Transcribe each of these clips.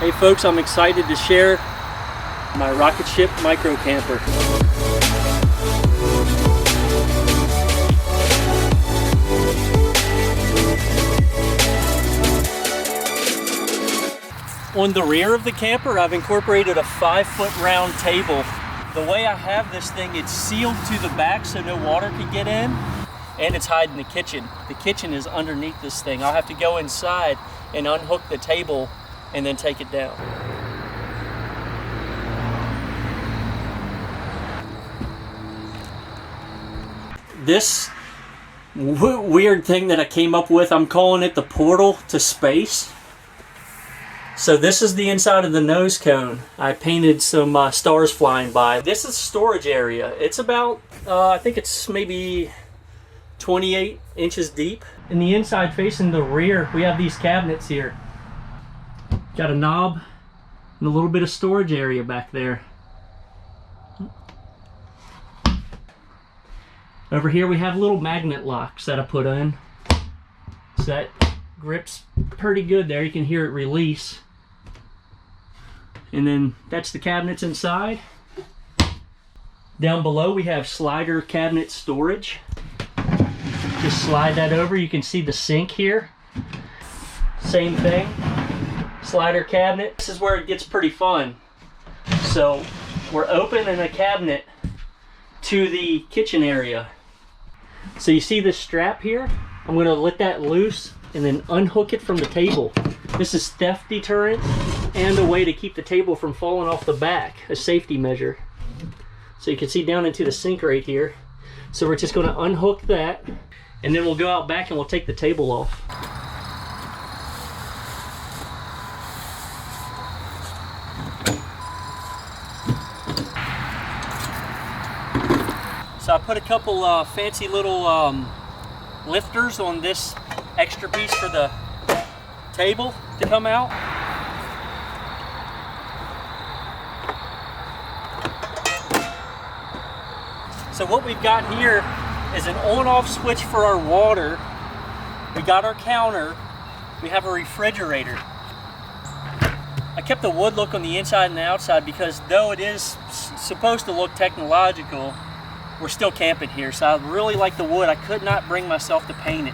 Hey folks, I'm excited to share my Rocketship micro camper. On the rear of the camper, I've incorporated a 5-foot round table. The way I have this thing, it's sealed to the back so no water can get in, and it's hiding the kitchen. The kitchen is underneath this thing. I'll have to go inside and unhook the table and then take it down. This weird thing that I came up with, I'm calling it the portal to space. So this is the inside of the nose cone. I painted some stars flying by. This is storage area. It's about, I think it's maybe 28 inches deep. In the inside facing the rear, we have these cabinets here. Got a knob and a little bit of storage area back there. Over here we have little magnet locks that I put in. So that grips pretty good there. You can hear it release. And then that's the cabinets inside. Down below we have slider cabinet storage. Just slide that over. You can see the sink here. Same thing. Slider cabinet. This is where it gets pretty fun. So we're opening a cabinet to the kitchen area. So you see this strap here? I'm going to let that loose and then unhook it from the table. This is theft deterrent and a way to keep the table from falling off the back, a safety measure. So you can see down into the sink right here. So we're just going to unhook that, and then we'll go out back and we'll take the table off. So I put a couple fancy little lifters on this extra piece for the table to come out. So what we've got here is an on-off switch for our water. We got our counter. We have a refrigerator. I kept the wood look on the inside and the outside because though it is supposed to look technological, we're still camping here, so I really like the wood. I could not bring myself to paint it.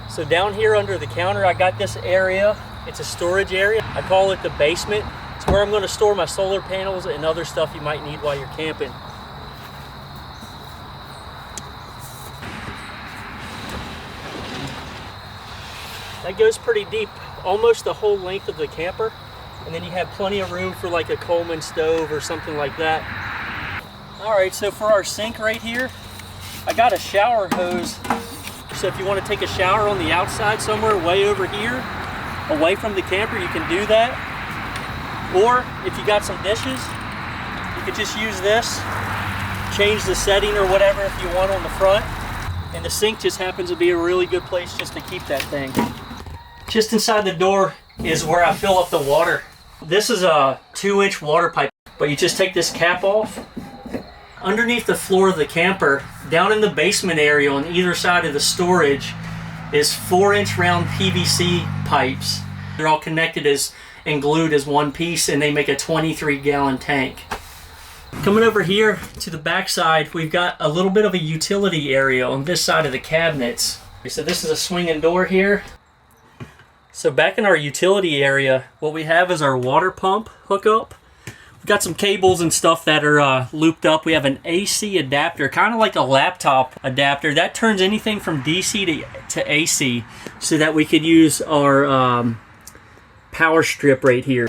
So down here under the counter, I got this area. It's a storage area. I call it the basement. It's where I'm going to store my solar panels and other stuff you might need while you're camping. That goes pretty deep, almost the whole length of the camper. And then you have plenty of room for like a Coleman stove or something like that. Alright, so for our sink right here, I got a shower hose. So if you want to take a shower on the outside somewhere way over here, away from the camper, you can do that. Or if you got some dishes, you could just use this, change the setting or whatever if you want on the front. And the sink just happens to be a really good place just to keep that thing. Just inside the door is where I fill up the water. This is a 2-inch water pipe, but you just take this cap off. Underneath the floor of the camper, down in the basement area on either side of the storage, is 4-inch round PVC pipes. They're all connected and glued as one piece, and they make a 23-gallon tank. Coming over here to the back side, we've got a little bit of a utility area on this side of the cabinets. So this is a swinging door here. So back in our utility area, what we have is our water pump hookup. Got some cables and stuff that are looped up. We have an AC adapter, kind of like a laptop adapter. That turns anything from DC to AC so that we could use our power strip right here.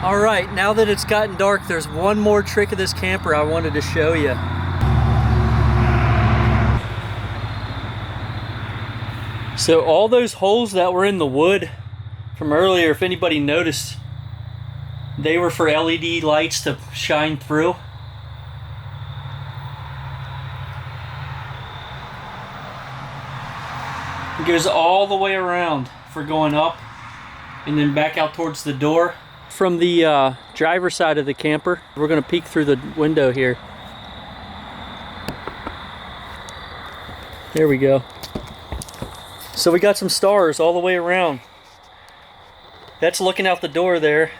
Alright, now that it's gotten dark, there's one more trick of this camper I wanted to show you. So all those holes that were in the wood from earlier, if anybody noticed, they were for LED lights to shine through. It goes all the way around for going up and then back out towards the door. From the driver's side of the camper, we're going to peek through the window here. There we go. So we got some stars all the way around. That's looking out the door there.